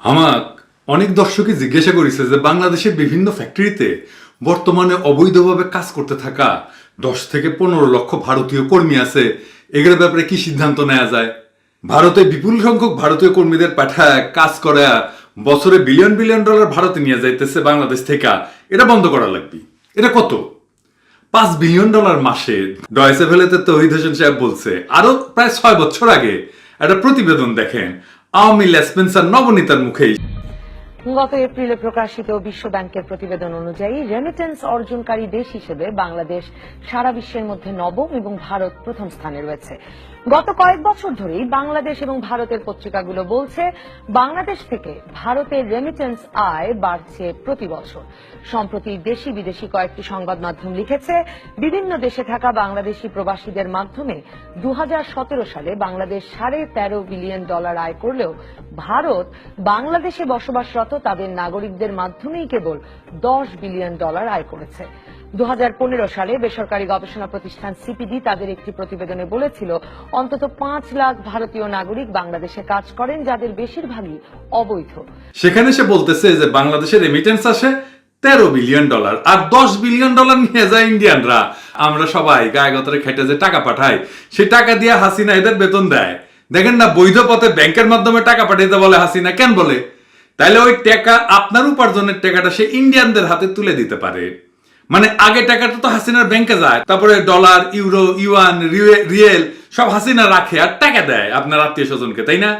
আমাক অনেক দর্শকই জিজ্ঞাসা করেছে যে বাংলাদেশের বিভিন্ন ফ্যাক্টরিতে বর্তমানে অবৈধভাবে কাজ করতে থাকা 10 থেকে 15 লক্ষ ভারতীয় কর্মী আছে, এগুলোর ব্যাপারে কি সিদ্ধান্ত নেওয়া যায়। ভারতে বিপুল সংখ্যক ভারতীয় কর্মীদের পাঠায় কাজ করা বছরে বিলিয়ন বিলিয়ন ডলার ভারতে নিয়ে যাইতেছে বাংলাদেশ থেকে, এটা বন্ধ করা লাগবে। এটা কত? $5 বিলিয়ন মাসে। ডয়েচে ভেলেতে তৌহিদ হোসেন সাহেব বলছে। আরো প্রায় 6 বছর আগে একটা প্রতিবেদন দেখেন আওয়ামী লেসপেন্সার নবনীতার মুখেই। গত এপ্রিলে প্রকাশিত বিশ্ব ব্যাংকের প্রতিবেদন অনুযায়ী রেমিটেন্স অর্জনকারী দেশ হিসেবে বাংলাদেশ সারা বিশ্বের মধ্যে নবম এবং ভারত প্রথম স্থানে রয়েছে। গত কয়েক বছর ধরেই বাংলাদেশ এবং ভারতের পত্রিকাগুলো বলছে বাংলাদেশ থেকে ভারতের রেমিটেন্স আয় বাড়ছে প্রতি বছর। সম্প্রতি দেশি বিদেশি কয়েকটি সংবাদ মাধ্যম লিখেছে বিভিন্ন দেশে থাকা বাংলাদেশি প্রবাসীদের মাধ্যমে 2017 সালে বাংলাদেশ $13.5 বিলিয়ন আয় করলেও ভারত বাংলাদেশে বসবাসরত তাদের নাগরিকদের মাধ্যমেই কেবল $10 বিলিয়ন আয় করেছে। 2015 সালে বেসরকারি গবেষণা প্রতিষ্ঠান সিপিডি তাদের একটি প্রতিবেদনে বলেছিল অন্তত 5 লাখ ভারতীয় নাগরিক বাংলাদেশে কাজ করেন, যাদের বেশিরভাগই অবৈধ। সেখানে সে বলতেছে যে বাংলাদেশের রেমিটেন্স আসে $13 বিলিয়ন আর $10 বিলিয়ন নিয়ে যায় ইন্ডিয়ানরা। আমরা সবাই গায়ে গতরে খেটে যে টাকা পাঠাই, সেই টাকা দিয়ে হাসিনা এদের বেতন দেয়। দেখেন না, বৈধ পথে ব্যাংকের মাধ্যমে টাকা পাঠাইতে বলে হাসিনা, কেন বলে? তাইলে ওই টাকা, আপনার উপার্জনের টাকাটা সে ইন্ডিয়ানদের হাতে তুলে দিতে পারে। মানে আগে টাকাটা তো হাসিনার ব্যাংকে যায়, তারপরে ডলার, ইউরো, ইউয়ান, রিয়েল সব হাসিনা রাখে আর টাকা দেয় আপনার আত্মীয় স্বজনকে, তাই না?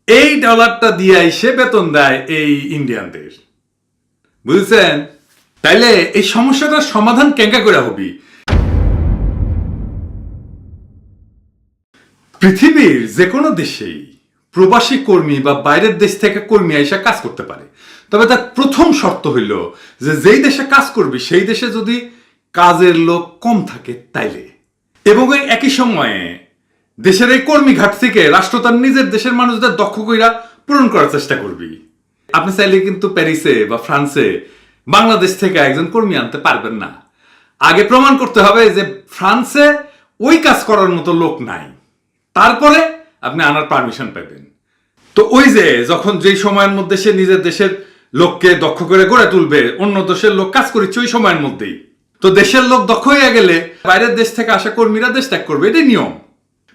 এই ডলারটা দিয়ে সে বেতন দেয় এই ইন্ডিয়ানদের, বুঝছেন? তাইলে এই সমস্যাটার সমাধান কেঙ্কা করে হবি? পৃথিবীর যে কোনো দেশেই প্রবাসী কর্মী বা বাইরের দেশ থেকে কর্মী এসে কাজ করতে পারে, তবে তার প্রথম শর্ত হইল যে যেই দেশে কাজ করবি সেই দেশে যদি কাজের লোক কম থাকে তাইলে, এবং একই সময়ে দেশের এই কর্মী ঘাট থেকে রাষ্ট্র তার নিজের দেশের মানুষদের দক্ষ কইরা পূরণ করার চেষ্টা করবি। আপনি চাইলে কিন্তু প্যারিসে বা ফ্রান্সে বাংলাদেশ থেকে একজন কর্মী আনতে পারবেন না। আগে প্রমাণ করতে হবে যে ফ্রান্সে ওই কাজ করার মতো লোক নাই, তারপরে আপনি আনার পারমিশন পাবেন। তো ওই যে যখন যেই সময়ের মধ্যে সে নিজের দেশের লোককে দক্ষ করে গড়ে তুলবে, অন্য দেশের লোক কাজ করেছে ওই সময়ের মধ্যেই, তো দেশের লোক দক্ষ হয়ে গেলে বাইরের দেশ থেকে আসা কর্মীরা দেশ ত্যাগ করবে। এটাই নিয়ম।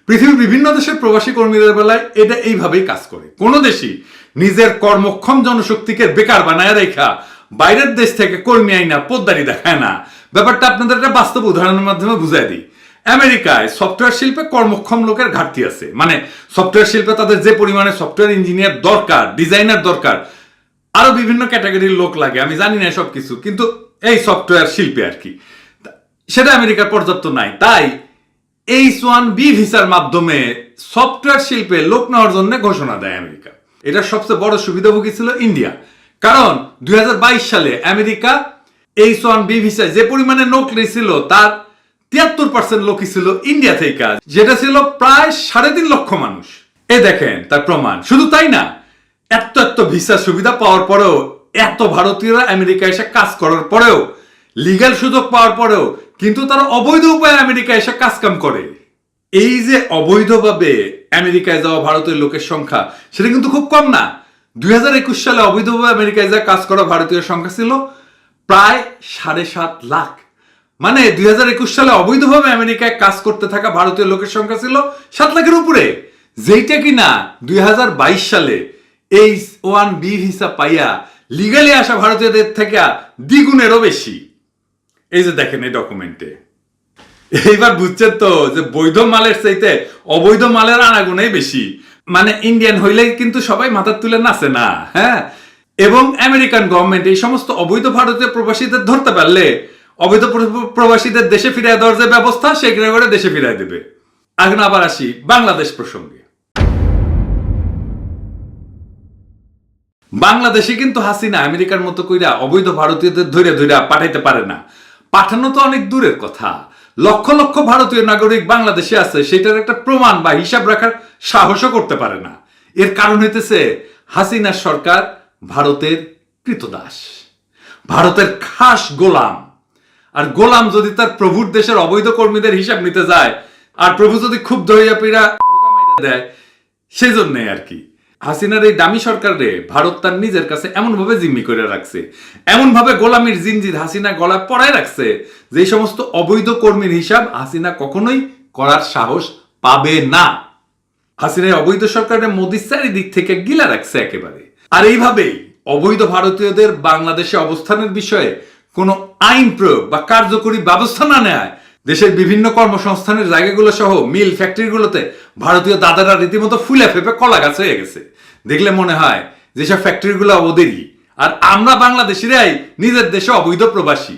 পৃথিবীর বিভিন্ন দেশের প্রবাসী কর্মীদের বেলায় এটা এইভাবেই কাজ করে। কোন দেশই নিজের কর্মক্ষম জনশক্তিকে বেকার বানায় রেখা বাইরের দেশ থেকে কর্মী আইনা পোদ্দারি দেখায় না। ব্যাপারটা আপনাদের একটা বাস্তব উদাহরণের মাধ্যমে বুঝাই দিই। আমেরিকায় সফটওয়্যার শিল্পে কর্মক্ষম লোকের ঘাটতি আছে। মানে সফটওয়্যার শিল্পে তাদের যে পরিমাণে সফটওয়্যার ইঞ্জিনিয়ার দরকার, ডিজাইনার দরকার, আরো বিভিন্ন ক্যাটাগরির লোক লাগে, আমি জানি না সবকিছু, কিন্তু এই সফটওয়্যার শিল্পে আর কি সেটা আমেরিকার পর্যাপ্ত নাই। তাই H-1B ভিসার মাধ্যমে সফটওয়্যার শিল্পে লোক নেওয়ার জন্য ঘোষণা দেয় আমেরিকা। এটা সবচেয়ে বড় সুবিধাভোগী ছিল ইন্ডিয়া, কারণ 2022 সালে আমেরিকা H-1B ভিসায় যে পরিমাণে লোক নিয়েছিল তার 73% লোকই ছিল ইন্ডিয়া থেকে, যেটা ছিল প্রায় 3.5 লক্ষ মানুষ। এ দেখেন তার প্রমাণ। শুধু তাই না, এত ভিসা সুবিধা পাওয়ার পরেও, এত ভারতীয়রা আমেরিকা এসে কাজ করার পরেও, লিগ্যাল সুযোগ পাওয়ার পরেও কিন্তু তারা অবৈধ উপায়ে আমেরিকা এসে কাজ কাম করে। এই যে অবৈধভাবে আমেরিকায় যাওয়া ভারতীয় লোকের সংখ্যা, সেটা কিন্তু খুব কম না। 2021 সালে অবৈধভাবে আমেরিকায় যা কাজ করা ভারতীয় সংখ্যা ছিল প্রায় 7.5 লাখ। মানে 2021 সালে অবৈধভাবে আমেরিকায় কাজ করতে থাকা ভারতীয় লোকের সংখ্যা ছিল 7 লাখের উপরে, যেইটা কিনা 2022 সালে H-1B ভিসা পাইয়া লিগালি আসা ভারতীয়দের থেকে দ্বিগুণেরও বেশি। এই যে দেখেন এই ডকুমেন্টে। এইবার বুঝছেন তো যে বৈধ মালের চাইতে অবৈধ মালের আনাগুণই বেশি। মানে ইন্ডিয়ান হইলে কিন্তু সবাই মাথা তুলে নাচে না, হ্যাঁ। এবং আমেরিকান গভর্নমেন্ট এই সমস্ত অবৈধ ভারতীয় প্রবাসীদের ধরতে পারলে অবৈধ প্রবাসীদের দেশে ফিরিয়ে দেওয়ার যে ব্যবস্থা সেগুলো করে দেশে ফিরিয়ে দেবে। এখন আবার আসি বাংলাদেশ প্রসঙ্গে। বাংলাদেশে কিন্তু হাসিনা আমেরিকার মতো কইরা অবৈধ ভারতীয়দের ধরে ধরে পাঠাইতে পারে না। পাঠানো তো অনেক দূরের কথা, লক্ষ লক্ষ ভারতীয় নাগরিক বাংলাদেশে আছে সেটার একটা প্রমাণ বা হিসাব রাখার সাহসও করতে পারে না। এর কারণ হইতেছে হাসিনার সরকার ভারতের কৃতদাস, ভারতের খাস গোলাম। আর গোলাম যদি তার প্রভুর দেশের অবৈধ কর্মীদের হিসাব নিতে যায়, আর প্রভু যদি খুব দইয়া পিড়া দেয়, সেই জন্যই আর কি। হাসিনার এই দামি সরকারে ভারত তার নিজের কাছে এমন ভাবে জিম্মি করে রাখছে, এমন ভাবে গোলামির জিনজির হাসিনা গলায় পড়ায় রাখছে, যে এই সমস্ত অবৈধ কর্মীর হিসাব হাসিনা কখনোই করার সাহস পাবে না। হাসিনার অবৈধ সরকারের মোদী চারিদিক থেকে গিলা রাখছে একেবারে। আর এইভাবেই অবৈধ ভারতীয়দের বাংলাদেশে অবস্থানের বিষয়ে কোনো আইন প্রয়োগ বা কার্যকরী ব্যবস্থা না নেয় দেশের বিভিন্ন কর্মসংস্থানের জায়গাগুলো সহ মিল ফ্যাক্টরিগুলোতে ভারতীয় দাদারা রীতিমতো ফুলে ফেপে কলা গাছ হয়ে গেছে। দেখলে মনে হয় যেসব ফ্যাক্টরিগুলো ওদেরই, আর আমরা বাংলাদেশিরাই নিজের দেশে অবৈধ প্রবাসী।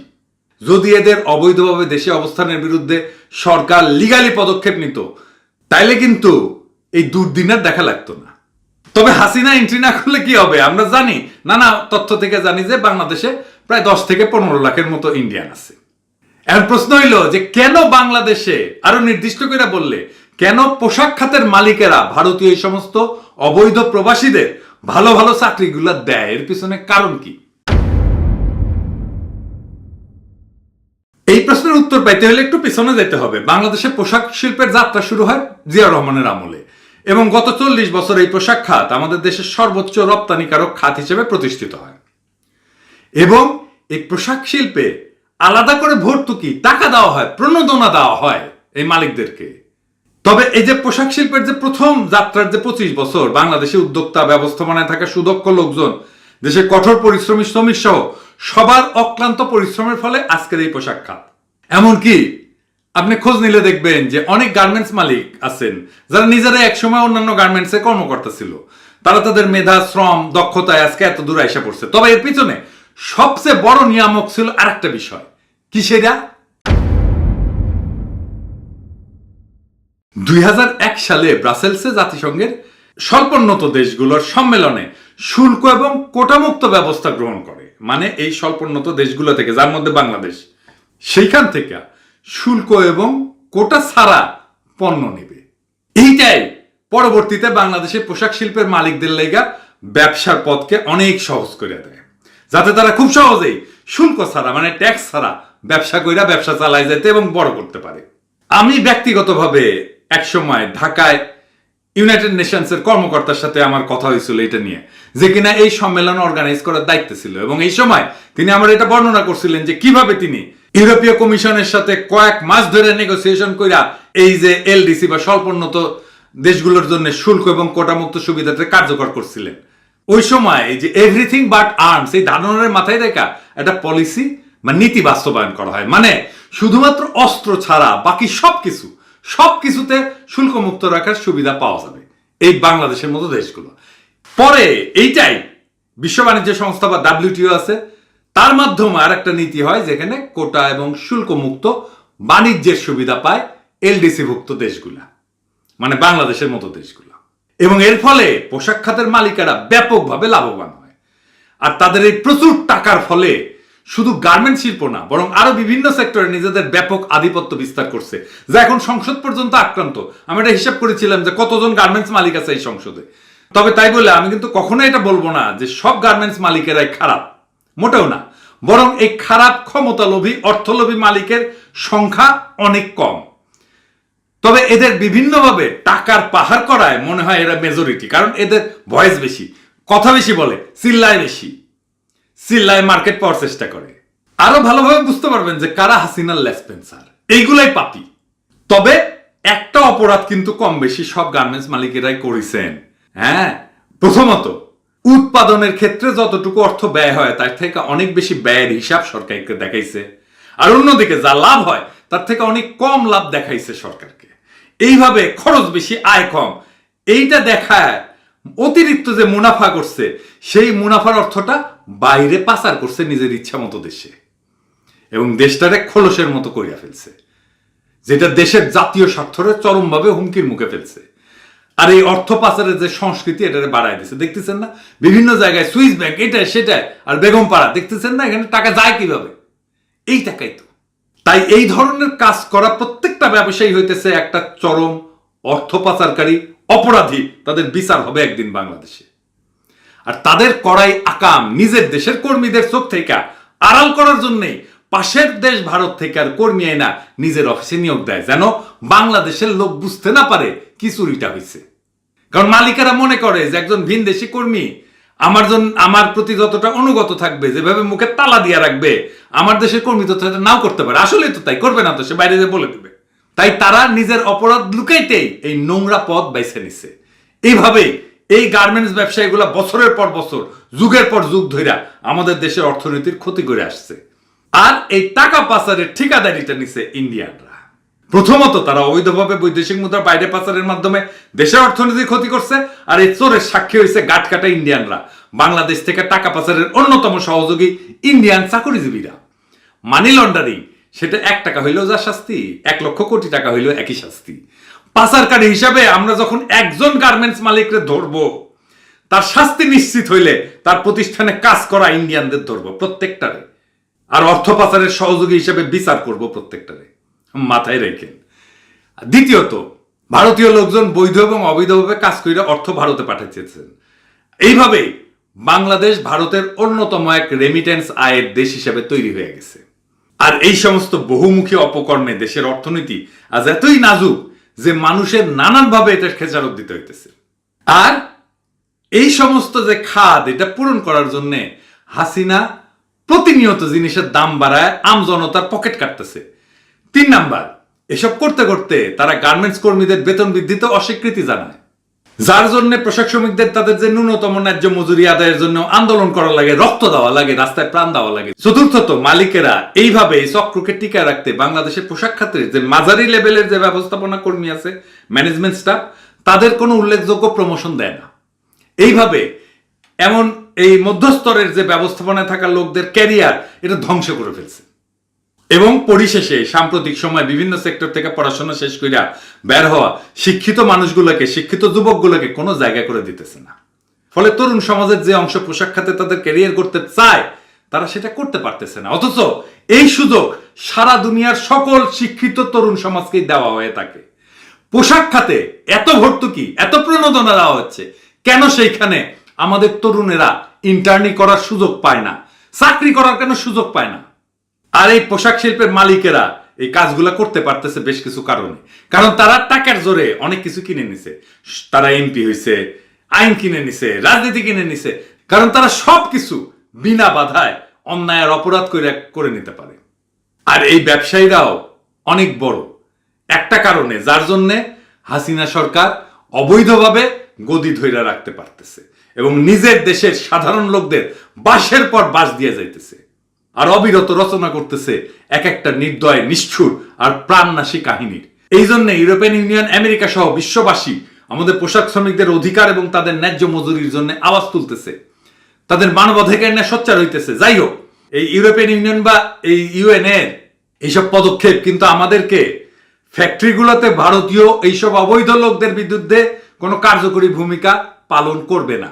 যদি এদের অবৈধভাবে দেশে অবস্থানের বিরুদ্ধে সরকার লিগালি পদক্ষেপ নিত, তাইলে কিন্তু এই দুর্দিনের দেখা লাগতো না। তবে হাসিনা এন্ট্রি না করলে কি হবে? আমরা জানি, নানা তথ্য থেকে জানি যে বাংলাদেশে প্রায় 10 থেকে 15 লাখের মতো ইন্ডিয়ান আছে। এখন প্রশ্ন হইল যে কেন বাংলাদেশে, আরো নির্দিষ্ট করে বললে, কেন পোশাক খাতের মালিকেরা ভারতীয় এই সমস্ত অবৈধ প্রবাসীদের ভালো ভালো চাকরিগুলো দেয়? এর পিছনে কারণ কি? এই প্রশ্নের উত্তর পাইতে হলে একটু পিছনে যেতে হবে। বাংলাদেশে পোশাক শিল্পের যাত্রা শুরু হয় জিয়া রহমানের আমলে, এবং গত 40 বছর এই পোশাক খাত আমাদের দেশের সর্বোচ্চ রপ্তানিকারক খাত হিসেবে প্রতিষ্ঠিত হয়। এবং এই পোশাক শিল্পে আলাদা করে ভর্তুকি টাকা দেওয়া হয়, প্রণোদনা দেওয়া হয় এই মালিকদেরকে। তবে এই যে পোশাক শিল্পের যে প্রথম যাত্রার যে 25 বছর বাংলাদেশে উদ্যোক্তা, ব্যবস্থাপনায় থাকা সুদক্ষ লোকজন, দেশের কঠোর পরিশ্রমী শ্রমিক সহ সবার অক্লান্ত পরিশ্রমের ফলে আজকের এই পোশাক খাত। এমনকি আপনি খোঁজ নিলে দেখবেন যে অনেক গার্মেন্টস মালিক আছেন যারা নিজেরা একসময় অন্যান্য গার্মেন্টসে কর্মকর্তা ছিল, তারা তাদের মেধা, শ্রম, দক্ষতায় আজকে এত দূর আইসা পড়ছে। তবে এর পিছনে সবচেয়ে বড় নিয়ামক ছিল আরেকটা বিষয়। কি সেটা? 2001 সালে ব্রাসেলসে জাতিসংঘের স্বল্পোন্নত দেশগুলোর সম্মেলনে শুল্ক এবং কোটামুক্ত ব্যবস্থা গ্রহণ করে। মানে এই স্বল্পোন্নত দেশগুলো থেকে, যার মধ্যে বাংলাদেশ, সেইখান থেকে শুল্ক এবং কোটা ছাড়া পণ্য নেবে। এইটাই পরবর্তীতে বাংলাদেশের পোশাক শিল্পের মালিকদের লেগা ব্যবসার পথকে অনেক সহজ করে দেয়, যাতে তারা খুব সহজেই শুল্ক ছাড়া, মানে ট্যাক্স ছাড়া ব্যবসা কইরা ব্যবসা চালায় যেতে এবং বড় করতে পারে। আমি ব্যক্তিগতভাবে একসময় ঢাকায় ইউনাইটেড নেশনসের কর্মকর্তার সাথে আমার কথা হয়েছিল এটা নিয়ে, যে কিনা এই সম্মেলন অর্গানাইজ করার দায়িত্ব ছিল। এবং এই সময় তিনি আমার এটা বর্ণনা করছিলেন যে কিভাবে তিনি ইউরোপীয় কমিশনের সাথে কয়েক মাস ধরে নেগোসিয়েশন কইরা এই যে এলডিসি বা স্বল্পোন্নত দেশগুলোর জন্য শুল্ক এবং কোটামুক্ত সুবিধাটা কার্যকর করছিলেন। ওই সময় এই যে এভরিথিং বাট আর্মস, এই ধারণার মাথায় রেখা একটা পলিসি বা নীতি বাস্তবায়ন করা হয়। মানে শুধুমাত্র অস্ত্র ছাড়া বাকি সবকিছুতে শুল্ক মুক্ত রাখার সুবিধা পাওয়া যাবে এই বাংলাদেশের মতো দেশগুলো। পরে এইটাই বিশ্ব বাণিজ্য সংস্থা বা WTO আছে, তার মাধ্যমে আর একটা নীতি হয় যেখানে কোটা এবং শুল্ক মুক্ত বাণিজ্যের সুবিধা পায় এলডিসি ভুক্ত দেশগুলা, মানে বাংলাদেশের মতো দেশগুলা। এবং এর ফলে পোশাক খাতের মালিকেরা ব্যাপকভাবে লাভবান হয়। আর তাদের এই প্রচুর টাকার ফলে শুধু গার্মেন্ট শিল্প না, বরং আরো বিভিন্ন সেক্টরে নিজেদের ব্যাপক আধিপত্য বিস্তার করছে, যা এখন সংসদ পর্যন্ত আক্রান্ত। আমি এটা হিসাব করেছিলাম যে কতজন গার্মেন্টস মালিক আছে এই সংসদে। তবে তাই বলে আমি কিন্তু কখনোই এটা বলবো না যে সব গার্মেন্টস মালিকেরাই খারাপ, মোটেও না। বরং এই খারাপ ক্ষমতালোভী, অর্থলোভী মালিকের সংখ্যা অনেক কম। তবে এদের বিভিন্নভাবে টাকার পাহাড় করায় মনে হয় এরা মেজরিটি, কারণ এদের ভয়েস বেশি, কথা বেশি বলে, চিল্লায় মার্কেট পাওয়ার চেষ্টা করে। আরো ভালোভাবে বুঝতে পারবেন যে কারা হাসিনার লেসপেন্সার, এইগুলাই পাপি। তবে একটা অপরাধ কিন্তু কম বেশি সব গার্মেন্টস মালিকেরাই করেছেন। হ্যাঁ, প্রথমত উৎপাদনের ক্ষেত্রে যতটুকু অর্থ ব্যয় হয় তার থেকে অনেক বেশি ব্যয়ের হিসাব সরকারকে দেখাইছে। আর অন্যদিকে যা লাভ হয় তার থেকে অনেক কম লাভ দেখাইছে সরকারকে। এইভাবে খরচ বেশি, আয় কম, এইটা দেখায় অতিরিক্ত যে মুনাফা করছে সেই মুনাফার অর্থটা বাইরে পাচার করছে নিজের ইচ্ছা মতো দেশে, এবং দেশটারে খোলসের মতো করিয়া ফেলছে, যেটা দেশের জাতীয় স্বার্থরে চরমভাবে হুমকির মুখে ফেলছে। আর এই অর্থ পাচারের যে সংস্কৃতি, এটারে বাড়ায় দিচ্ছে। দেখতেছেন না বিভিন্ন জায়গায় সুইস ব্যাংক, এটা সেটা, আর বেগম পাড়া, দেখতেছেন না এখানে টাকা যায় কিভাবে? এই টাকাই তো। তাই এই ধরনের কাজ করা প্রত্যেকটা ব্যবসায়ী হইতেছে একটা চরম অর্থ পাচারকারী, অপরাধী। তাদের বিচার হবে একদিন বাংলাদেশে। আর তাদের করাই আকাম নিজের দেশের কর্মীদের চোখ থেকে আড়াল করার জন্যই পাশের দেশ ভারত থেকে আর কর্মী না নিজের অফিসে নিয়োগ দেয়, যেন বাংলাদেশের লোক বুঝতে না পারে কি চুরিটা হয়েছে। কারণ মালিকেরা মনে করে যে একজন ভিনদেশি কর্মী আমার প্রতি যতটা অনুগত থাকবে, যেভাবে মুখে তালা দিয়ে রাখবে, আমার দেশের কর্মী তো নাও করতে পারে। আসলে তো তাই করবে না, তো সে বাইরে বলে দেবে। তাই তারা নিজের অপরাধ লুকাইতেই এই নোংরা পথ বাইছে নিছে। এইভাবেই এই গার্মেন্টস ব্যবসায়ীগুলা বছরের পর বছর, যুগের পর যুগ ধইরা আমাদের দেশের অর্থনীতির ক্ষতি করে আসছে। আর এই টাকা পাচারের ঠিকাদারিটা নিছে ইন্ডিয়ানরা। প্রথমত তারা অবৈধভাবে বৈদেশিক মুদ্রা বাইরে পাচারের মাধ্যমে দেশের অর্থনীতির ক্ষতি করছে, আর এই চোরের সাক্ষী হয়েছে গাঁট কাটা ইন্ডিয়ানরা। বাংলাদেশ থেকে টাকা পাচারের অন্যতম সহযোগী ইন্ডিয়ান চাকরিজীবীরা। মানি লন্ডারিং, সেটা 1 টাকা হইলেও যা শাস্তি, 1 লক্ষ কোটি টাকা হইলেও একই শাস্তি। পাচারকারী হিসাবে আমরা যখন একজন গার্মেন্টস মালিকরে ধরবো, তার শাস্তি নিশ্চিত হইলে তার প্রতিষ্ঠানে কাজ করা ইন্ডিয়ানদের ধরবো প্রত্যেকটারে, আর অর্থ পাচারের সহযোগী হিসেবে বিচার করব প্রত্যেকটারে। মাথায় রেখেন। দ্বিতীয়ত, ভারতীয় লোকজন বৈধ এবং অবৈধভাবে কাজ করে অর্থ ভারতে পাঠাচ্ছেন। এইভাবে বাংলাদেশ ভারতের অন্যতম এক রেমিটেন্স আয়ের দেশ হিসেবে তৈরি হয়ে গেছে। আর এই সমস্ত বহুমুখী অপকর্মে দেশের অর্থনীতি আজ এতই নাজুক যে মানুষের নানানভাবে এটা খেসারত দিতে হইতেছে। আর এই সমস্ত যে খাদ, এটা পূরণ করার জন্য হাসিনা প্রতিনিয়ত জিনিসের দাম বাড়ায় আমজনতার পকেট কাটতেছে। 3 নাম্বার, এসব করতে করতে তারা গার্মেন্টস কর্মীদের বেতন বৃদ্ধিতে অস্বীকৃতি জানায়, যার জন্য পোশাক শ্রমিকদের তাদের যে ন্যূনতম ন্যায্য মজুরি আদায়ের জন্য আন্দোলন করা লাগে, রক্ত দেওয়া লাগে, রাস্তায় প্রাণ দেওয়া লাগে। চতুর্থত, মালিকেরা এইভাবে এই চক্রকে টিকায় রাখতে বাংলাদেশের পোশাক খাতের যে মাঝারি লেভেলের যে ব্যবস্থাপনা কর্মী আছে, ম্যানেজমেন্ট স্টাফ, তাদের কোনো উল্লেখযোগ্য প্রমোশন দেয় না। এইভাবে এমন এই মধ্যস্তরের যে ব্যবস্থাপনায় থাকা লোকদের ক্যারিয়ার এটা ধ্বংস করে ফেলছে। এবং পরিশেষে সাম্প্রতিক সময় বিভিন্ন সেক্টর থেকে পড়াশোনা শেষ কইরা বের হওয়া শিক্ষিত মানুষগুলোকে, শিক্ষিত যুবকগুলোকে কোনো জায়গা করে দিতেছে না। ফলে তরুণ সমাজের যে অংশ পোশাক খাতে তাদের ক্যারিয়ার করতে চায়, তারা সেটা করতে পারতেছে না। অথচ এই সুযোগ সারা দুনিয়ার সকল শিক্ষিত তরুণ সমাজকেই দেওয়া হয়ে থাকে। পোশাক খাতে এত ভর্তুকি, এত প্রণোদনা দেওয়া হচ্ছে, কেন সেইখানে আমাদের তরুণেরা ইন্টার্নি করার সুযোগ পায় না, চাকরি করার কেন সুযোগ পায় না? আর এই পোশাক শিল্পের মালিকেরা এই কাজগুলা করতে পারতেছে বেশ কিছু কারণে। কারণ তারা টাকার জোরে অনেক কিছু কিনে নিছে। তারা এমপি হয়েছে, আইন কিনে নিছে, রাজনীতি কিনে নিছে। কারণ তারা সবকিছু বিনা বাধায় অন্যায়ের অপরাধ করে নিতে পারে। আর এই ব্যবসায়ীরাও অনেক বড় একটা কারণে, যার জন্যে হাসিনা সরকার অবৈধভাবে গদি ধইরা রাখতে পারতেছে এবং নিজের দেশের সাধারণ লোকদের বাসের পর বাস দিয়ে যাইতেছে, আর অবিরত রচনা করতেছে এক একটা নির্দয়, নিষ্ঠুর আর প্রাণনাশী কাহিনীর। এই জন্য ইউরোপিয়ান ইউনিয়ন, আমেরিকা সহ বিশ্ববাসী আমাদের পোশাক শ্রমিকদের অধিকার এবং তাদের ন্যায্য মজুরির জন্য আওয়াজ তুলতেছে, তাদের মানবাধিকার নিয়ে সোচ্চার হইতেছে। যাই হোক, এই ইউরোপিয়ান ইউনিয়ন বা এই ইউএন এর এইসব পদক্ষেপ কিন্তু আমাদেরকে ফ্যাক্টরিগুলোতে ভারতীয় এইসব অবৈধ লোকদের বিরুদ্ধে কোনো কার্যকরী ভূমিকা পালন করবে না।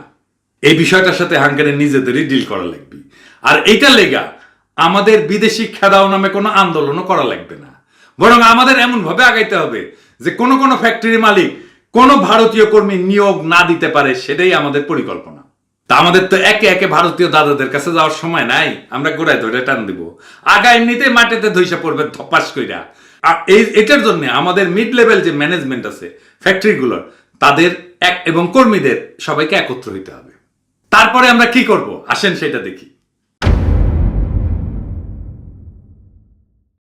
এই বিষয়টার সাথে হাঙ্গেরির নিজেদেরই ডিল করা লাগবে। আর এইটা লেগা আমাদের বিদেশি খেদাও নামে কোনো আন্দোলনও করা লাগবে না, বরং আমাদের এমন ভাবে আগাইতে হবে যে কোনো ফ্যাক্টরি মালিক কোনো ভারতীয় কর্মী নিয়োগ না দিতে পারে, সেটাই আমাদের পরিকল্পনা। তা আমাদের তো একে একে ভারতীয় দাদাদের কাছে যাওয়ার সময় নাই, আমরা গোড়ায় ধরে টান দিব। আগা এমনিতে মাটিতে ধইসা পড়বে ধপাস কইরা। আর এটার জন্য আমাদের মিড লেভেল যে ম্যানেজমেন্ট আছে ফ্যাক্টরিগুলোর, তাদের এবং কর্মীদের সবাইকে একত্র হইতে হবে। তারপরে আমরা কি করব আসেন সেটা দেখি।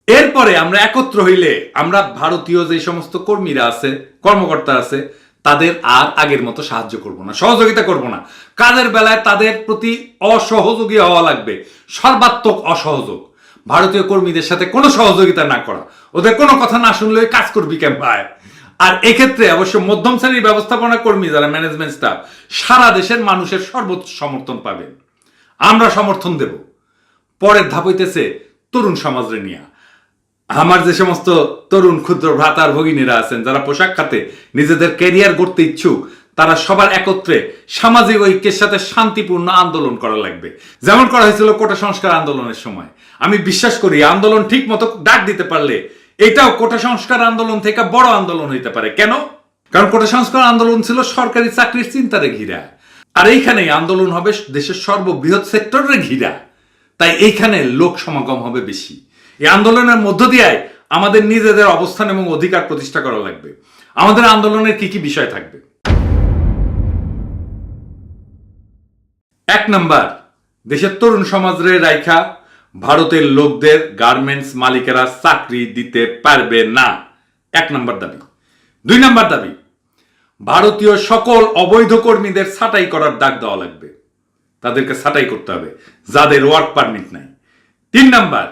এরপরে আমরা একত্র হইলে আমরা ভারতীয় যে সমস্ত কর্মীরা আছে, কর্মকর্তা আছে, তাদের আর আগের মতো সাহায্য করব না, সহযোগিতা করব না। কাজের বেলায় তাদের প্রতি অসহযোগী হওয়া লাগবে, সর্বাত্মক অসহযোগ। ভারতীয় কর্মীদের সাথে কোনো সহযোগিতা না করা, ওদের কোনো কথা না শুনলে কাজ করবি ক্যাম্পায়। আর এক্ষেত্রে অবশ্য মধ্যম শ্রেণীর ব্যবস্থাপনা কর্মী যারা ম্যানেজমেন্ট স্টাফ, সারা দেশের মানুষের সর্বোচ্চ সমর্থন পাবেন, আমরা সমর্থন দেব। পরের ধাপ হইতেছে তরুণ সমাজরে নিয়ে। আমার যে সমস্ত তরুণ ক্ষুদ্র ভ্রাতার ভগিনীরা আছেন যারা পোশাক খাতে নিজেদের ক্যারিয়ার গড়তে ইচ্ছুক, তারা সবার একত্রে সামাজিক ঐক্যের সাথে শান্তিপূর্ণ আন্দোলন করা লাগবে, যেমন করা হয়েছিল কোটা সংস্কার আন্দোলনের সময়। আমি বিশ্বাস করি আন্দোলন ঠিক মতো ডাক দিতে পারলে এটাও কোটা সংস্কার আন্দোলন থেকে বড় আন্দোলন হইতে পারে। কেন? কারণ কোটা সংস্কার আন্দোলন ছিল সরকারি চাকরির চিন্তারে ঘিরা, আর এইখানেই আন্দোলন হবে দেশের সর্ববৃহৎ সেক্টরে ঘিরা। তাই এইখানে লোক সমাগম হবে বেশি। এই আন্দোলনের মধ্য দিয়ে আমাদের নিজেদের অবস্থান এবং অধিকার প্রতিষ্ঠা করা লাগবে। আমাদের আন্দোলনের কি কি বিষয় থাকবে? এক নাম্বার, দেশের তরুণ সমাজরে রাইখা ভারতের লোকদের গার্মেন্টস মালিকেরা চাকরি দিতে পারবে না। এক নাম্বার দাবি। দুই নাম্বার দাবি, ভারতীয় সকল অবৈধ কর্মীদের ছাঁটাই করার ডাক দেওয়া লাগবে। তাদেরকে ছাঁটাই করতে হবে যাদের ওয়ার্ক পারমিট নাই। তিন নাম্বার,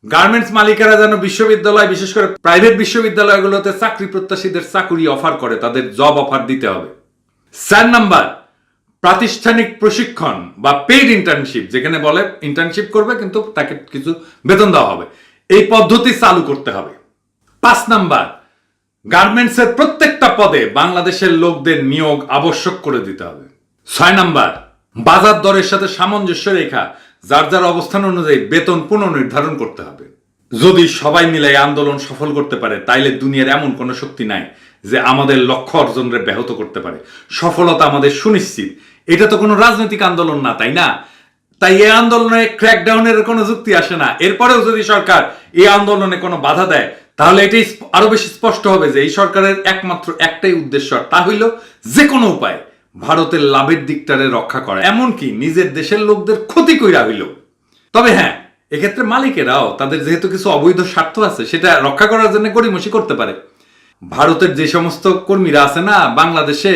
গার্মেন্টস মালিকেরা যেন বিশ্ববিদ্যালয়, বিশেষ করে প্রাইভেট বিশ্ববিদ্যালয়গুলোতে চাকরি প্রত্যাশীদের চাকরি অফার করে, তাদের জব অফার দিতে হবে। চার নাম্বার, প্রাতিষ্ঠানিক প্রশিক্ষণ বা পেইড ইন্টার্নশিপ, যেখানে বলে ইন্টার্নশিপ করবে কিন্তু তাকে কিছু বেতন দেওয়া হবে, এই পদ্ধতি চালু করতে হবে। পাঁচ নাম্বার, গার্মেন্টসের প্রত্যেকটা পদে বাংলাদেশের লোকদের নিয়োগ আবশ্যক করে দিতে হবে। ছয় নাম্বার, বাজার দরের সাথে সামঞ্জস্য রেখা যার যার অবস্থান অনুযায়ী বেতন পুনর্নির্ধারণ করতে হবে। যদি সবাই মিলে এই আন্দোলন সফল করতে পারে, তাইলে দুনিয়ার এমন কোনো শক্তি নাই যে আমাদের লক্ষ্য অর্জনের ব্যাহত করতে পারে। সফলতা আমাদের সুনিশ্চিত। এটা তো কোনো রাজনৈতিক আন্দোলন না, তাই না? তাই এই আন্দোলনে ক্র্যাকডাউনের কোনো যুক্তি আসে না। এরপরেও যদি সরকার এই আন্দোলনে কোনো বাধা দেয়, তাহলে এটাই আরো বেশি স্পষ্ট হবে যে এই সরকারের একমাত্র একটাই উদ্দেশ্য, তা হইল যে কোনো উপায় ভারতের লাভের দিকটারে রক্ষা করা, এমনকি নিজের দেশের লোকদের ক্ষতি কইরা হইল। তবে হ্যাঁ, এক্ষেত্রে মালিকেরাও তাদের যেহেতু কিছু অবৈধ স্বার্থ আছে, সেটা রক্ষা করার জন্য গড়িমসি করতে পারে। ভারতের যে সমস্ত কর্মীরা আছে না বাংলাদেশে,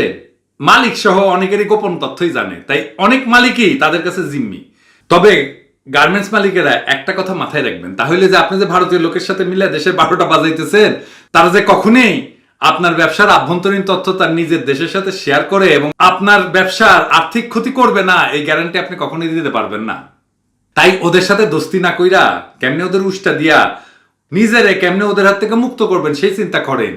মালিক সহ অনেকেরই গোপন তথ্যই জানে, তাই অনেক মালিকই তাদের কাছে জিম্মি। তবে গার্মেন্টস মালিকেরা একটা কথা মাথায় রাখবেন, তাহলে যে আপনি যে ভারতীয় লোকের সাথে মিলে দেশের 12টা বাজাইতেছেন, তারা যে কখনোই আপনার ব্যবসার আভ্যন্তরীণ তথ্য তার নিজের দেশের সাথে শেয়ার করে এবং আপনার ব্যবসার আর্থিক ক্ষতি করবে না, এই গ্যারান্টি আপনি কখনোই দিতে পারবেন না। তাই ওদের সাথে দোস্তি না কইরা কেমনে ওদের উষ্টা দিয়া নিজেরে কেমনে ওদের হাত থেকে মুক্ত করবেন সেই চিন্তা করেন।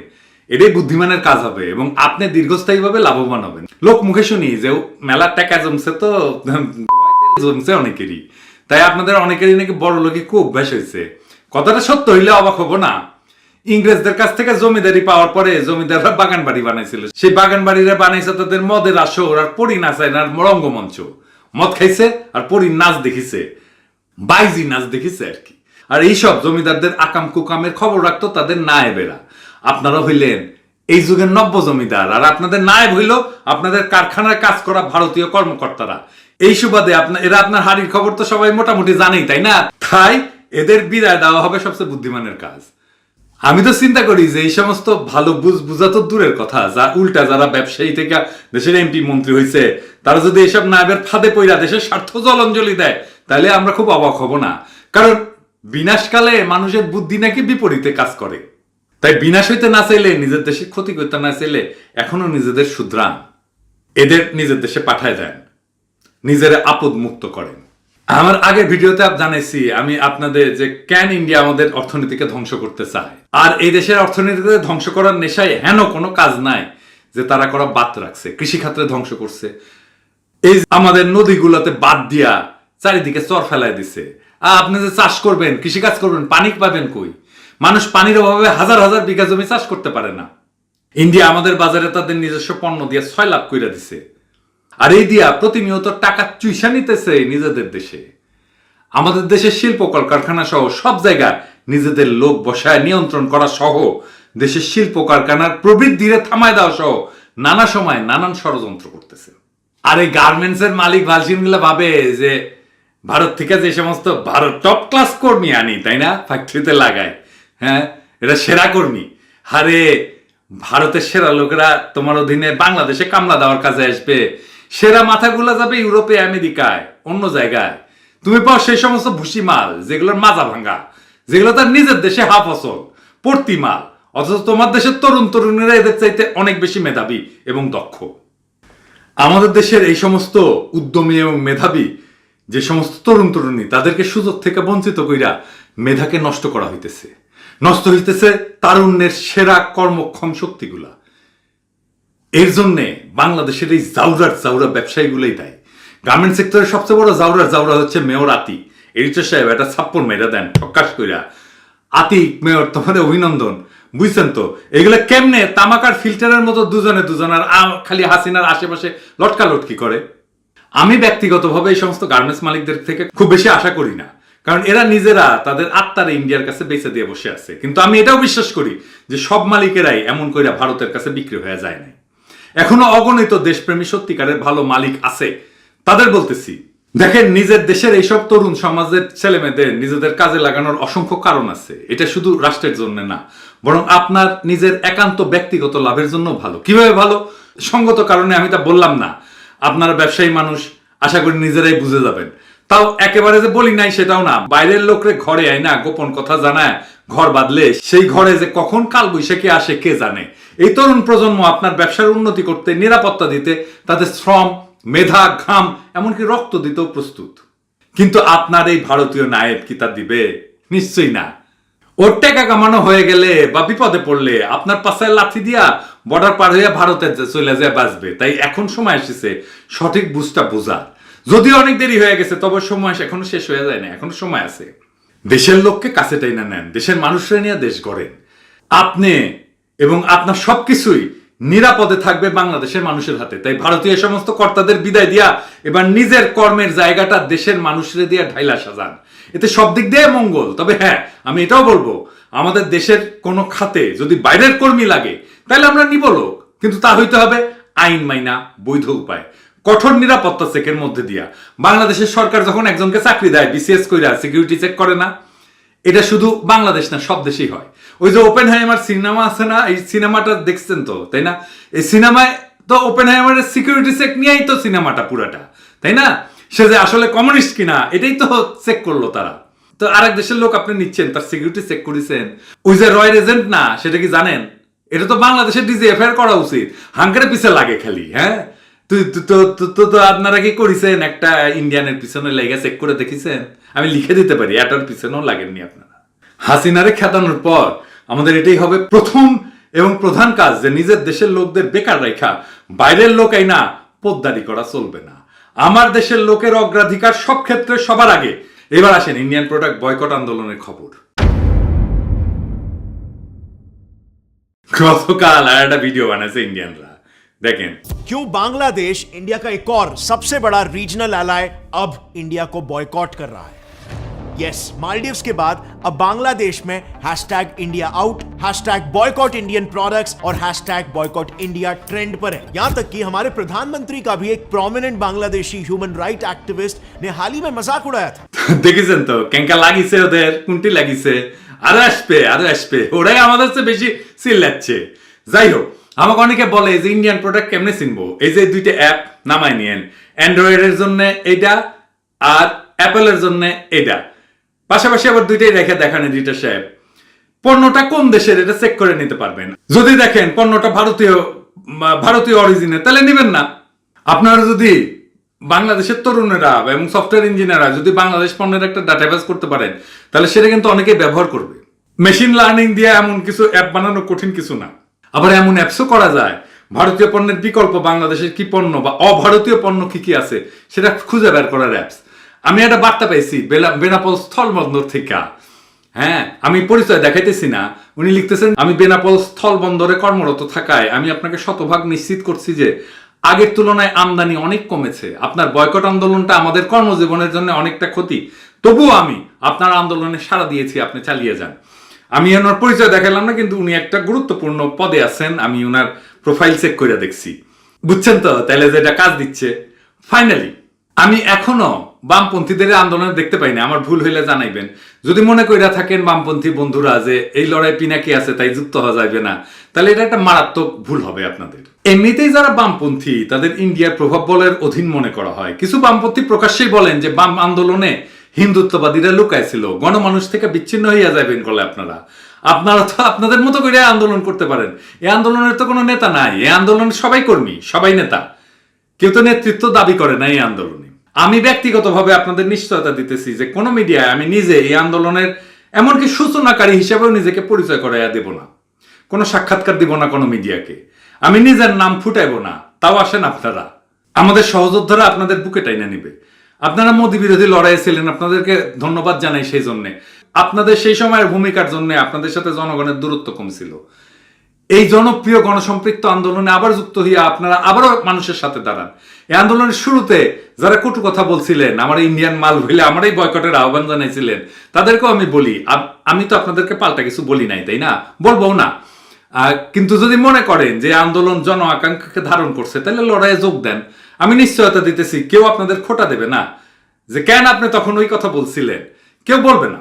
এটাই বুদ্ধিমানের কাজ হবে এবং আপনি দীর্ঘস্থায়ীভাবে লাভবান হবেন। লোক মুখে শুনি যে মেলার টাকা জমছে, তো জমছে অনেকেরই, তাই আপনাদের অনেকেরই নাকি বড় লোকে খুব অভ্যাস হয়েছে। কথাটা সত্য হইলে অবাক হবো না। ইংরেজদের কাছ থেকে জমিদারি পাওয়ার পরে জমিদাররা বাগান বাড়ি বানাইছিল, সেই বাগান বাড়িরা বানাইছে তাদের মদের আসর আর পরি নাচায় না রঙ্গমঞ্চ। মদ খাইছে আর পরি নাচ দেখিছে, বাইজি নাচ দেখিছে আর কি। আর এইসব জমিদারদের আকাম কুকামের খবর রাখতো তাদের নায়েবেরা। আপনারা হইলেন এই যুগের নব্য জমিদার, আর আপনাদের নায়েব হইল আপনাদের কারখানায় কাজ করা ভারতীয় কর্মকর্তারা। এই সুবাদে এরা আপনার হাড়ির খবর তো সবাই মোটামুটি জানেই, তাই না? তাই এদের বিদায় দেওয়া হবে সবচেয়ে বুদ্ধিমানের কাজ। আমি তো চিন্তা করি যে এই সমস্ত ভালো বুঝা তো দূরের কথা, যা উল্টা যারা ব্যবসায়ী থেকে দেশের এমপি মন্ত্রী হয়েছে, তারা যদি এসব নায়েবের ফাঁদে পইরা দেশের স্বার্থ জলাঞ্জলি দেয়, তাহলে আমরা খুব অবাক হব না। কারণ বিনাশকালে মানুষের বুদ্ধি নাকি বিপরীতে কাজ করে। তাই বিনাশ হইতে না চাইলে, নিজের দেশের ক্ষতি করতে না চাইলে এখনো নিজেদের শুধরান, এদের নিজের দেশে পাঠায় দেন, নিজেরা আপদ মুক্ত করেন। আমার আগের ভিডিওতে জানাইছি আমি আপনাদের যে ক্যান ইন্ডিয়া আমাদের অর্থনীতিকে ধ্বংস করতে চায়, আর এই দেশের অর্থনীতিকে ধ্বংস করার নেশায় হেন কোনো কাজ নাই যে তারা করা বাদ রাখছে। কৃষিখাতে ধ্বংস করছে, এই আমাদের নদীগুলোতে বাদ দিয়া চারিদিকে চর ফেলায় দিছে। আপনি যে চাষ করবেন, কৃষিকাজ করবেন, পানি পাবেন কই? মানুষ পানির অভাবে হাজার হাজার বিঘা জমি চাষ করতে পারে না। ইন্ডিয়া আমাদের বাজারে তাদের নিজস্ব পণ্য দিয়ে 6 লাখ কইরা দিছে, আর এই দিয়া প্রতিনিয়ত টাকা চুইসা নিতেছে নিজেদের দেশে। আমাদের দেশের শিল্প কলকারখানা সহ সব জায়গায় নিজেদের লোক বসায় নিয়ন্ত্রণ করা সহ দেশের শিল্প কারখানার প্রবৃদ্ধিরে থামায় দেওয়া সহ নানা সময় নানান ষড়যন্ত্র করতেছে। আর এই গার্মেন্টস এর মালিক ভালসিনগুলো ভাবে যে ভারত থেকে যে সমস্ত ভারত টপ ক্লাস কর্মী আনি, তাই না, ফ্যাক্টরিতে লাগায়, হ্যাঁ এটা সেরা কর্মী। আরে ভারতের সেরা লোকেরা তোমার অধীনে বাংলাদেশে কামলা দেওয়ার কাজে আসবে, সেরা মাথাগুলা যাবে ইউরোপে, আমেরিকায়, অন্য জায়গায়। তুমি পাও সেই সমস্ত ভুসি মাল যেগুলোর মাজা ভাঙ্গা, যেগুলো তার নিজের দেশে হাফ ফসল পড়তি মাল, অথচ তোমার দেশের তরুণ তরুণীরা এদের চাইতে অনেক বেশি মেধাবী এবং দক্ষ। আমাদের দেশের এই সমস্ত উদ্যমী এবং মেধাবী যে সমস্ত তরুণ তরুণী, তাদেরকে সুযোগ থেকে বঞ্চিত কইরা মেধাকে নষ্ট করা হইতেছে, নষ্ট হইতেছে তারুণ্যের সেরা কর্মক্ষম শক্তিগুলা। এর জন্যে বাংলাদেশের এই জাউরা ব্যবসায়ীগুলোই দায়ী। গার্মেন্ট সেক্টরের সবচেয়ে বড় জাউরা হচ্ছে মেয়র আতিক। এডিটর সাহেব একটা ছাপ্পর মেয়েরা দেন ঠক্কাস কইরা। আতিক মেয়র, তোমাদের অভিনন্দন, বুঝছেন তো? এগুলো কেমনে তামাকার ফিল্টারের মতো দুজনে আর খালি হাসিনার আশেপাশে লটকালটকি করে। আমি ব্যক্তিগতভাবে এই সমস্ত গার্মেন্টস মালিকদের থেকে খুব বেশি আশা করি না, কারণ এরা নিজেরা তাদের আত্মারে ইন্ডিয়ার কাছে বেচে দিয়ে বসে আছে। কিন্তু আমি এটাও বিশ্বাস করি যে সব মালিকেরাই এমন কইরা ভারতের কাছে বিক্রি হয়ে যায় নাই। এখনো অগণিত দেশপ্রেমী সত্যিকারের ভালো মালিক আছে, তাদের বলতেছি দেখেন, নিজের দেশের এইসব তরুণ সমাজের ছেলেমেয়েদের নিজেদের কাজে লাগানোর অসংখ্য কারণ আছে। এটা শুধু রাষ্ট্রের জন্য না, বরং আপনার নিজের একান্ত ব্যক্তিগত লাভের জন্য ভালো। কিভাবে ভালো? সঙ্গত কারণে আমি তা বললাম না। আপনারা ব্যবসায়ী মানুষ, আশা করি নিজেরাই বুঝে যাবেন। তাও একেবারে যে বলি নাই সেটাও না। বাইরের লোকরে ঘরে আয় না গোপন কথা জানায় ঘর বাঁধলে সেই ঘরে যে কখন কাল বৈশাখী আসে কে জানে। এই তরুণ প্রজন্ম আপনার ব্যবসার উন্নতি করতে, নিরাপত্তা দিতে তাদের শ্রম, মেধা, ঘাম, এমনকি রক্ত দিতেও প্রস্তুত। কিন্তু আপনার এই ভারতীয় নায়েব কি তা দিবে? নিশ্চয়ই না। ওর টাকা কামানো হয়ে গেলে বা বিপদে পড়লে আপনার পাশে লাথি দিয়া বর্ডার পার হইয়া ভারতে চলে যায় বাঁচবে। তাই এখন সময় এসেছে সঠিক বুঝটা বোঝার। যদিও অনেক দেরি হয়ে গেছে, তবে সময় এখনো শেষ হয়ে যায় না, এখনো সময় আছে। দেশের লোককে কাছে টাইনা নেন, দেশের মানুষরা নিয়ে দেশ গড়েন। আপনি এবং আপনার সবকিছুই নিরাপদে থাকবে বাংলাদেশের মানুষের হাতে। তাই ভারতীয় সমস্ত কর্তাদের বিদায় দিয়া এবার নিজের কর্মের জায়গাটা দেশের মানুষরে দিয়া ঢাইলা সাজান। এতে সব দিক দিয়ে মঙ্গল। তবে হ্যাঁ, আমি এটাও বলবো, আমাদের দেশের কোনো খাতে যদি বাইরের কর্মী লাগে তাহলে আমরা নিব লোক, কিন্তু তা হইতে হবে আইন মাইনা, বৈধ উপায়, কঠোর নিরাপত্তা চেকের মধ্যে দিয়া। বাংলাদেশের সরকার যখন একজনকে চাকরি দেয়, বিসিএস কইরা সিকিউরিটি চেক করে না? এটা শুধু বাংলাদেশ না, সব দেশেই হয়। ওই যে ওপেনহাইমার সিনেমা আছে না, এই সিনেমাটা দেখছেন তো, তাই না? এই সিনেমায় তো ওপেনহাইমারের সিকিউরিটি চেক নিয়েই তো সিনেমাটা পুরাটা, তাই না? সে যে আসলে কমিউনিস্ট কিনা এটাই তো চেক করলো তারা। তো আরেক দেশের লোক আপনি নিচ্ছেন, তার সিকিউরিটি চেক করেছেন। ওই যে রয়ের এজেন্ট না, সেটা কি জানেন? এটা তো বাংলাদেশের ডিজিএফআইআর করা উচিত। হাঙ্কারের পিছে লাগে খালি। হ্যাঁ, তো আপনারা কি করেছেন একটা ইন্ডিয়ানের পিছনে লেগে চেক করে দেখেছেন? আমি লিখে দিতে পারি, এটার পিছনেও লাগেননি আপনারা। হাসিনারে খেতানোর পর আমাদের এটাই হবে প্রথম এবং প্রধান কাজ, যে নিজের দেশের লোকদের বেকার রেখা বাইরের লোক আইনা পোদ্দারি করা চলবে না। আমার দেশের লোকের অগ্রাধিকার সব ক্ষেত্রে সবার আগে। এবার আসেন ইন্ডিয়ান প্রোডাক্ট বয়কট আন্দোলনের খবর। গতকাল আর একটা ভিডিও বানাইছে ইন্ডিয়ানরা, देखें। क्यों बांग्लादेश इंडिया का एक और सबसे बड़ा रीजनल एलाय अब इंडिया को बॉयकॉट कर रहा है? यस, मालदीव्स के बाद अब बांग्लादेश में #India out, #boycott Indian products और #बॉयकॉट इंडिया ट्रेंड पर है। यहां तक कि हमारे प्रधानमंत्री का भी एक prominent Bangladeshi human right activist ने हाल ही में मजाक उड़ाया था। দেখেছেন তো কেঙ্কা লাগিছে ওদের, কোনটি লাগিছে? আরো আসবে, ওরাই আমাদের চেয়ে বেশি চিল্লাচ্ছে। যাই হোক, আমাকে অনেকে বলে যে ইন্ডিয়ান প্রোডাক্ট কেমনে চিনবো? এই যে দুইটা অ্যাপ নামাই নিয়েন, অ্যান্ড্রয়েডের জন্য এটা আর অ্যাপেলের জন্য এটা, পাশাপাশি আবার দুইটাই রেখে দেখান দুইটা সাহেব। পণ্যটা কোন দেশের এটা চেক করে নিতে পারবেন। যদি দেখেন পণ্যটা ভারতীয় অরিজিনের, তাহলে নেবেন না। আপনারা যদি বাংলাদেশের তরুণেরা এবং সফটওয়্যার ইঞ্জিনিয়াররা যদি বাংলাদেশ পণ্যের একটা ডাটাবেস করতে পারেন, তাহলে সেটা কিন্তু অনেকেই ব্যবহার করবে। মেশিন লার্নিং দিয়ে এমন কিছু অ্যাপ বানানো কঠিন কিছু না। আবার এমন অ্যাপসও করা যায় ভারতীয় পণ্যের বিকল্প বাংলাদেশের কি পণ্য বা অভারতীয় পণ্য কি কি আছে সেটা খুঁজে বের করার অ্যাপস। আমি একটা বার্তা পাইছি বেনাপোল স্থলবন্দর থেকে। হ্যাঁ, আমি পরিচয় দেখাইতেছি না। উনি লিখতেছেন, আমি বেনাপোল স্থল বন্দরে কর্মরত থাকায় আমি আপনাকে শতভাগ নিশ্চিত করছি যে আগের তুলনায় আমদানি অনেক কমেছে। আপনার বয়কট আন্দোলনটা আমাদের কর্মজীবনের জন্য অনেকটা ক্ষতি, তবুও আমি আপনার আন্দোলনে সাড়া দিয়েছি, আপনি চালিয়ে যান। আমি ওনার পরিচয় দেখালাম না, কিন্তু উনি একটা গুরুত্বপূর্ণ পদে আছেন। আমি ওনার প্রোফাইল চেক করে দেখছি, বুঝছেন তো? তাহলে যেটা কাজ দিচ্ছে। ফাইনালি আমি এখনো বামপন্থীদের আন্দোলনে দেখতে পাই না। আমার ভুল হইলে জানাইবেন। যদি মনে কইরা থাকেন বামপন্থী বন্ধুরা যে এই লড়াই পিনাকি আছে তাই যুক্ত হওয়া যাবে না, তাহলে এটা একটা মারাত্মক ভুল হবে আপনাদের। এমনিতেই যারা বামপন্থী তাদের ইন্ডিয়ার প্রভাব বলের অধীন মনে করা হয়। কিছু বামপন্থী প্রকাশ্যেই বলেন যে বাম আন্দোলনে হিন্দুত্ববাদীরা লুকায় ছিল, গণমানুষ থেকে বিচ্ছিন্ন হইয়া যাবেন বলে আপনারা তো আপনাদের মতো করে আন্দোলন করতে পারেন। এই আন্দোলনের তো কোনো নেতা নাই। এই আন্দোলনের সবাই কর্মী, সবাই নেতা, কেউ তো নেতৃত্ব দাবি করে না এই আন্দোলনে। আমি ব্যক্তিগতভাবে আপনাদের নিশ্চয়তা দিতেছি যে কোনো মিডিয়ায় আমি নিজে এই আন্দোলনের এমনকি সূচনাকারী হিসেবেও নিজেকে পরিচয় করাইয়া দেব না। কোনো সাক্ষাৎকার দিব না কোনো মিডিয়াকে। আমি নিজের নাম ফুটাইব না। তাও আসেন আপনারা, আমাদের সহযোদ্ধারা আপনাদের বুকে টাইনা নিবে। আপনারা মোদী বিরোধী লড়াই ছিলেন, আপনাদেরকে ধন্যবাদ জানাই সেই জন্যে। আপনাদের সেই সময়ের ভূমিকার জন্য আপনাদের সাথে জনগণের দূরত্ব কম ছিল। এই জনপ্রিয় গণসম্পৃক্ত আন্দোলনে আবার যুক্ত হইয়া আপনারা আবারও মানুষের সাথে দাঁড়ান। এই আন্দোলনের শুরুতে যারা কটু কথা বলছিলেন, আমার ইন্ডিয়ান মাল হইলে আমার এই বয়কটের আহ্বান জানাইছিলেন, তাদেরকেও আমি বলি, আমি তো আপনাদেরকে পাল্টা কিছু বলি নাই, তাই না? বলবো না। কিন্তু যদি মনে করেন যে আন্দোলন জন আকাঙ্ক্ষাকে ধারণ করছে, তাহলে লড়াইয়ে যোগ দেন। আমি নিশ্চয়তা দিতেছি কেউ আপনাদের খোটা দেবে না। যে কেন আপনি তখন ওই কথা বলছিলেন, কেউ বলবে না।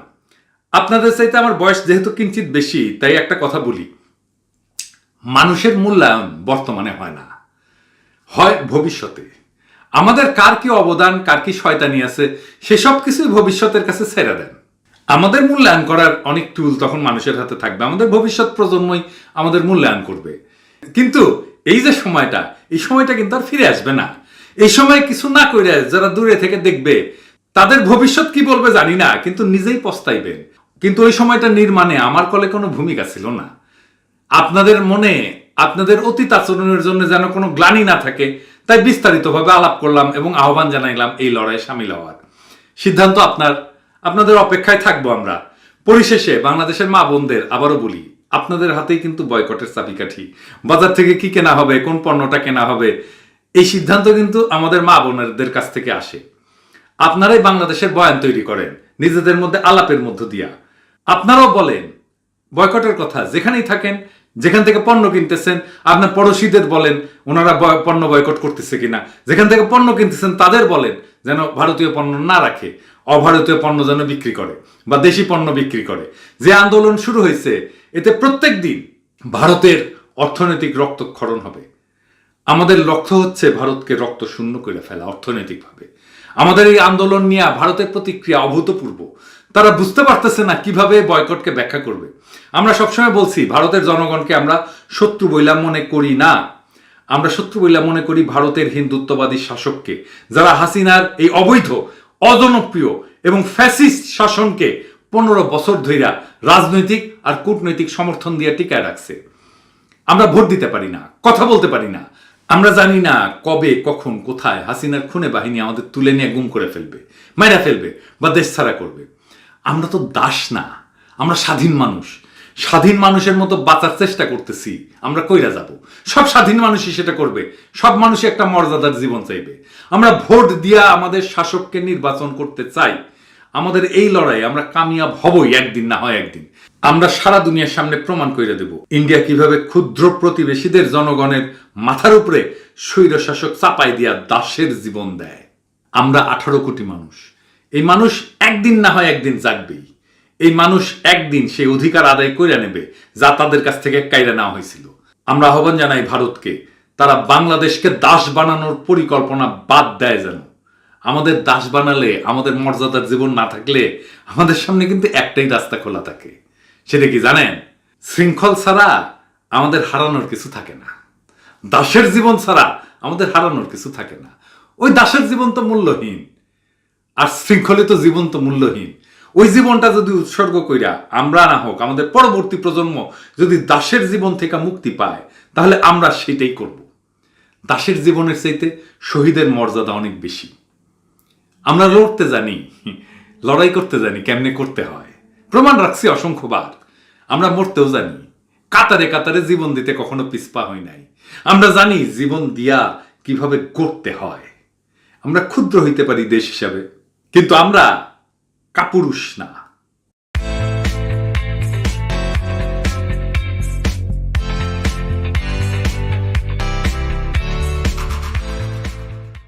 আপনাদের চাইতে আমার বয়স যেহেতু কিঞ্চিত বেশি, তাই একটা কথা বলি, মানুষের মূল্যায়ন বর্তমানে হয় না, হয় ভবিষ্যতে। আমাদের কার কি অবদান, কার কি শয়তানি আছে, সেসব কিছুই ভবিষ্যতের কাছে ছেড়ে দেন। আমাদের মূল্যায়ন করার অনেক টুল তখন মানুষের হাতে থাকবে, আমাদের ভবিষ্যৎ প্রজন্মই আমাদের মূল্যায়ন করবে। কিন্তু এই যে সময়টা, এই সময়টা কিন্তু আর ফিরে আসবে না। এই সময় কিছু না করে যারা দূরে থেকে দেখবে, তাদের ভবিষ্যৎ কি বলবে জানি না, কিন্তু নিজেই পস্তাইবেন। কিন্তু ওই সময়টা নির্মাণে আমার কলে কোনো ভূমিকা ছিল না। আপনাদের মনে আপনাদের অতীত আচরণের জন্য যেন কোনো গ্লানি না থাকে, তাই বিস্তারিতভাবে আলাপ করলাম এবং আহ্বান জানাইলাম এই লড়াইয়ে সামিল হওয়ার। সিদ্ধান্ত আপনাদের অপেক্ষায় থাকবো আমরা। পরিশেষে বাংলাদেশের মা বোনদের আবারও বলি, আপনাদের হাতেই কিন্তু বয়কটের চাবিকাঠি। বাজার থেকে কি কেনা হবে, কোন পণ্যটা কেনা হবে, এই সিদ্ধান্ত কিন্তু আমাদের মা বোনদের কাছ থেকে আসে। আপনারাই বাংলাদেশের বয়ান তৈরি করেন নিজেদের মধ্যে আলাপের মধ্য দিয়া। আপনারাও বলেন বয়কটের কথা, যেখানেই থাকেন, যেখান থেকে পণ্য কিনতেছেন, আপনার পড়োশীদের বলেন ওনারা পণ্য বয়কট করতেছে কিনা। যেখান থেকে পণ্য কিনতেছেন তাদের বলেন যেন ভারতীয় পণ্য না রাখে, অভারতীয় পণ্য যেন বিক্রি করে বা দেশি পণ্য বিক্রি করে। যে আন্দোলন শুরু হয়েছে, এতে প্রত্যেক দিন ভারতের অর্থনৈতিক রক্তক্ষরণ হবে। আমাদের লক্ষ্য হচ্ছে ভারতকে রক্ত শূন্য করে ফেলা অর্থনৈতিকভাবে। আমাদের এই আন্দোলন নিয়ে ভারতের প্রতিক্রিয়া অভূতপূর্ব। তারা বুঝতে পারতেছে না কিভাবে বয়কটকে ব্যাখ্যা করবে। আমরা সবসময় বলছি, ভারতের জনগণকে আমরা শত্রু বইলা মনে করি না। আমরা শত্রু বইলা মনে করি ভারতের হিন্দুত্ববাদী শাসককে, যারা হাসিনার এই অবৈধ, অজনপ্রিয় এবং ফ্যাসিস্ট শাসনকে 15 বছর ধইরা রাজনৈতিক আর কূটনৈতিক সমর্থন দিয়ে টিকায় রাখছে। আমরা ভোট দিতে পারি না, কথা বলতে পারি না। আমরা জানি না কবে, কখন, কোথায় হাসিনার খুনে বাহিনী আমাদের তুলে নিয়ে গুম করে ফেলবে, মাইরা ফেলবে বা দেশ ছাড়া করবে। আমরা তো দাস না, আমরা স্বাধীন মানুষ। স্বাধীন মানুষের মতো বাঁচার চেষ্টা করতেছি। আমরা কইরা যাব? সব স্বাধীন মানুষই সেটা করবে। সব মানুষই একটা মর্যাদার জীবন চাইবে। আমরা ভোট দিয়া আমাদের শাসককে নির্বাচন করতে চাই। আমাদের এই লড়াই আমরা কামিয়াব হবই একদিন, না হয় একদিন। আমরা সারা দুনিয়ার সামনে প্রমাণ করে দেব ইন্ডিয়া কিভাবে ক্ষুদ্র প্রতিবেশীদের জনগণের মাথার উপরে স্বৈরশাসক চাপাই দিয়া দাসের জীবন দেয়। আমরা 18 কোটি মানুষ। এই মানুষ একদিন না হয় একদিন জাগবেই। এই মানুষ একদিন সেই অধিকার আদায় করে নেবে যা তাদের কাছ থেকে কাইরা নেওয়া হয়েছিল। আমরা আহ্বান জানাই ভারতকে, তারা বাংলাদেশকে দাস বানানোর পরিকল্পনা বাদ দেয় যেন। আমাদের দাস বানালে, আমাদের মর্যাদার জীবন না থাকলে আমাদের সামনে কিন্তু একটাই রাস্তা খোলা থাকে। সেটা কি জানেন? শৃঙ্খল ছাড়া আমাদের হারানোর কিছু থাকে না। দাসের জীবন ছাড়া আমাদের হারানোর কিছু থাকে না। ওই দাসের জীবন তো মূল্যহীন, আর শৃঙ্খলিত জীবন তো মূল্যহীন। ওই জীবনটা যদি উৎসর্গ কইরা আমরা না হোক, আমাদের পরবর্তী প্রজন্ম যদি দাসের জীবন থেকে মুক্তি পায়, তাহলে আমরা সেটাই করব। দাসের জীবনের চাইতে শহীদের মর্যাদা অনেক বেশি। আমরা লড়তে জানি, লড়াই করতে জানি কেমনে করতে হয়, প্রমাণ রাখছি অসংখ্যবার। আমরা মরতেও জানি, কাতারে কাতারে জীবন দিতে কখনো পিছপা হই নাই। আমরা জানি জীবন দিয়া কিভাবে করতে হয়। আমরা ক্ষুদ্র হইতে পারি দেশ হিসাবে, কিন্তু আমরা কাপুরুষ না।